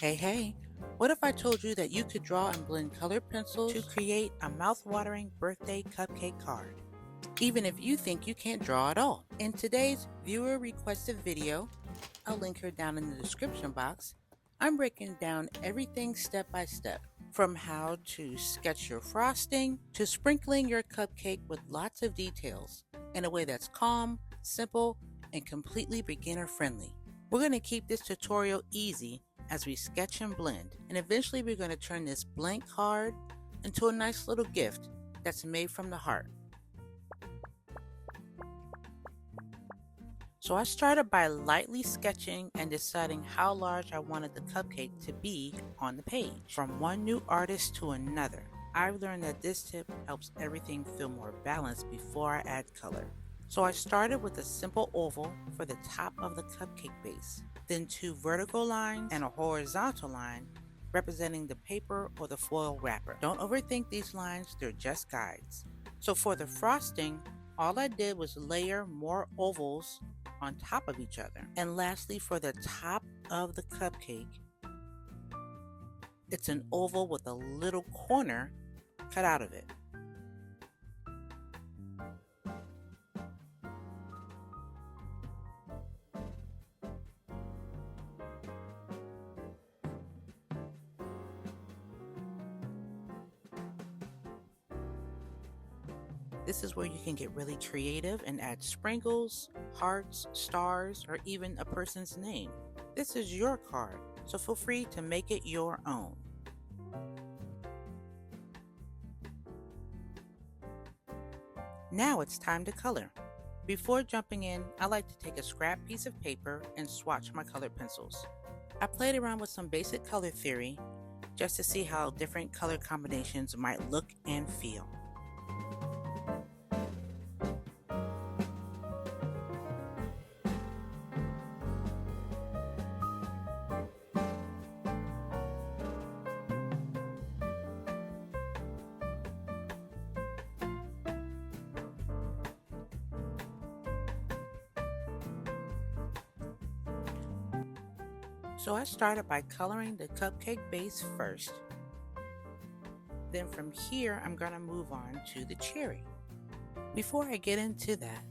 Hey, what if I told you that you could draw and blend colored pencils to create a mouth-watering birthday cupcake card, even if you think you can't draw at all? In today's viewer requested video, I'll link her down in the description box, I'm breaking down everything step by step, from how to sketch your frosting to sprinkling your cupcake with lots of details in a way that's calm, simple, and completely beginner friendly. We're going to keep this tutorial easy as we sketch and blend, and eventually we're going to turn this blank card into a nice little gift that's made from the heart. So I started by lightly sketching and deciding how large I wanted the cupcake to be on the page. From one new artist to another, I've learned that this tip helps everything feel more balanced before I add color. So I started with a simple oval for the top of the cupcake base, then two vertical lines and a horizontal line representing the paper or the foil wrapper. Don't overthink these lines, they're just guides. So for the frosting, all I did was layer more ovals on top of each other. And lastly, for the top of the cupcake, it's an oval with a little corner cut out of it. This is where you can get really creative and add sprinkles, hearts, stars, or even a person's name. This is your card, so feel free to make it your own. Now it's time to color. Before jumping in, I like to take a scrap piece of paper and swatch my colored pencils. I played around with some basic color theory just to see how different color combinations might look and feel. So I started by coloring the cupcake base first. Then from here, I'm going to move on to the cherry. Before I get into that,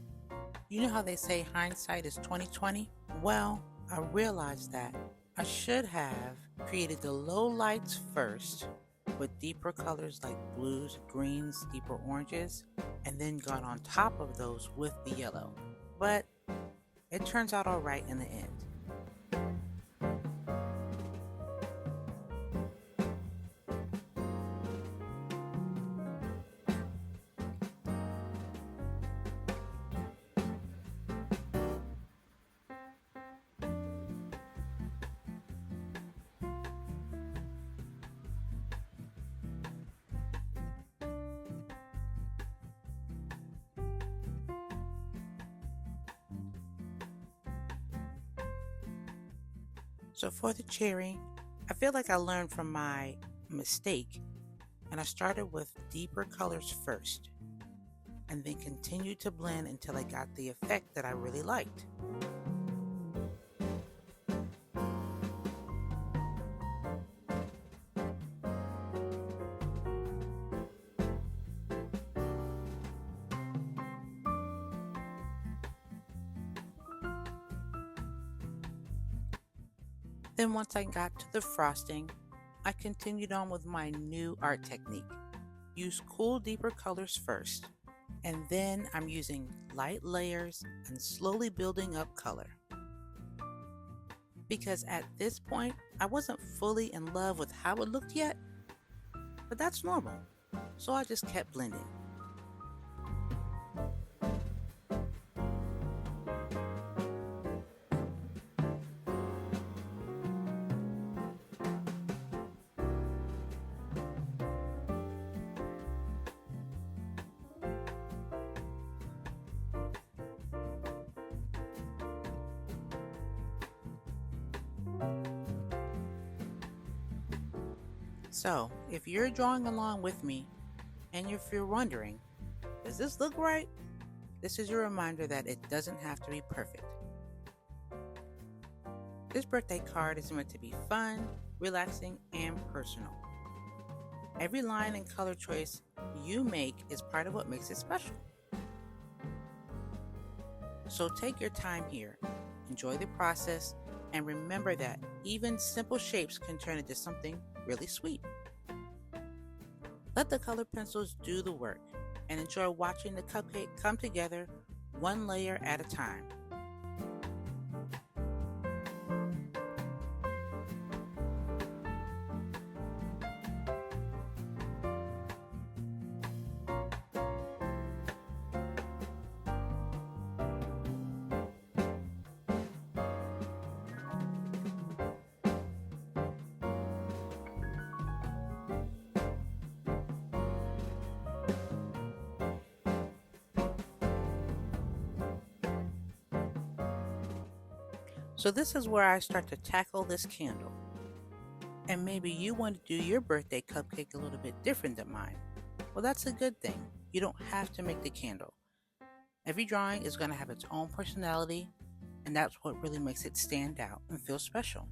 you know how they say hindsight is 20/20? Well, I realized that I should have created the low lights first with deeper colors like blues, greens, deeper oranges, and then gone on top of those with the yellow. But it turns out all right in the end. So for the cherry, I feel like I learned from my mistake and I started with deeper colors first and then continued to blend until I got the effect that I really liked. Then once I got to the frosting, I continued on with my new art technique. Use cool deeper colors first, and then I'm using light layers and slowly building up color. Because at this point, I wasn't fully in love with how it looked yet, but that's normal. So I just kept blending. So, if you're drawing along with me and if you're wondering, does this look right? This is your reminder that it doesn't have to be perfect. This birthday card is meant to be fun, relaxing, and personal. Every line and color choice you make is part of what makes it special. So take your time here, enjoy the process, and remember that even simple shapes can turn into something really sweet. Let the color pencils do the work and enjoy watching the cupcake come together one layer at a time. So this is where I start to tackle this candle. And maybe you want to do your birthday cupcake a little bit different than mine. Well, that's a good thing. You don't have to make the candle. Every drawing is going to have its own personality, and that's what really makes it stand out and feel special.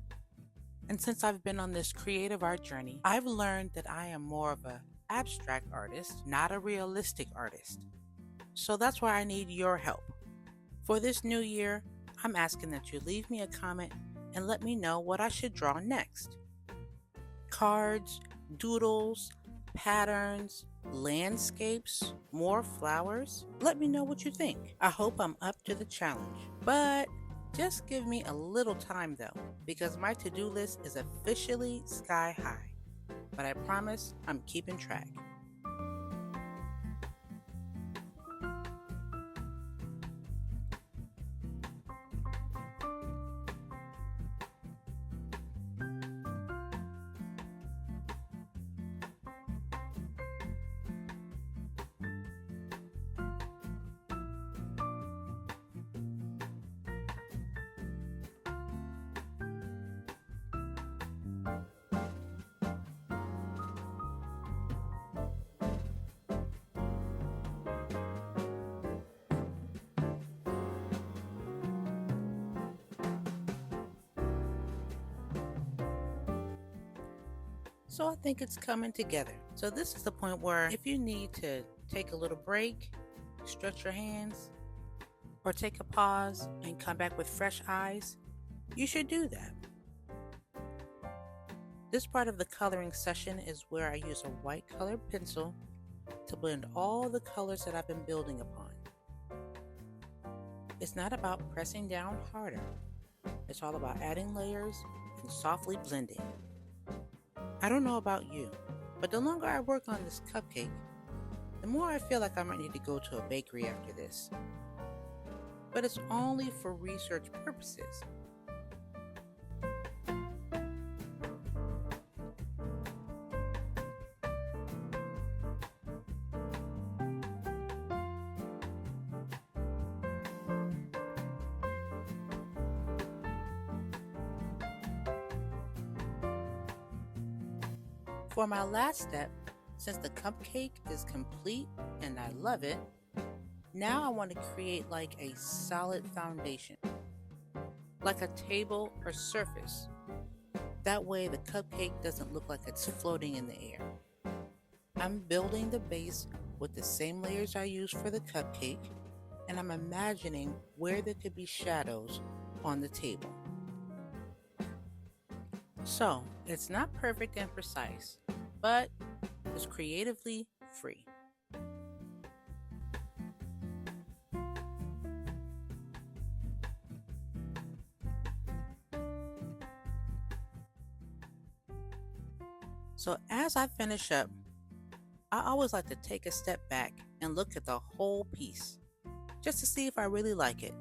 And since I've been on this creative art journey, I've learned that I am more of an abstract artist, not a realistic artist. So that's why I need your help. For this new year, I'm asking that you leave me a comment and let me know what I should draw next. Cards, doodles, patterns, landscapes, more flowers. Let me know what you think. I hope I'm up to the challenge. But just give me a little time though, because my to-do list is officially sky high. But I promise I'm keeping track. So I think it's coming together. So this is the point where if you need to take a little break, stretch your hands, or take a pause and come back with fresh eyes, you should do that. This part of the coloring session is where I use a white colored pencil to blend all the colors that I've been building upon. It's not about pressing down harder. It's all about adding layers and softly blending. I don't know about you, but the longer I work on this cupcake, the more I feel like I might need to go to a bakery after this. But it's only for research purposes. For my last step, since the cupcake is complete and I love it, now I want to create like a solid foundation, like a table or surface. That way the cupcake doesn't look like it's floating in the air. I'm building the base with the same layers I used for the cupcake, and I'm imagining where there could be shadows on the table. So, it's not perfect and precise, but it's creatively free. So as I finish up, I always like to take a step back and look at the whole piece, just to see if I really like it,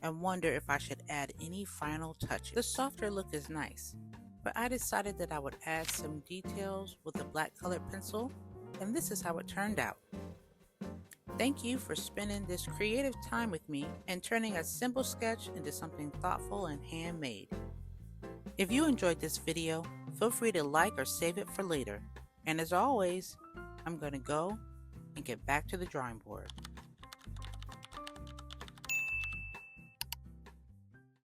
and wonder if I should add any final touches. The softer look is nice, but I decided that I would add some details with a black colored pencil, and this is how it turned out. Thank you for spending this creative time with me and turning a simple sketch into something thoughtful and handmade. If you enjoyed this video, feel free to like or save it for later. And as always, I'm going to go and get back to the drawing board.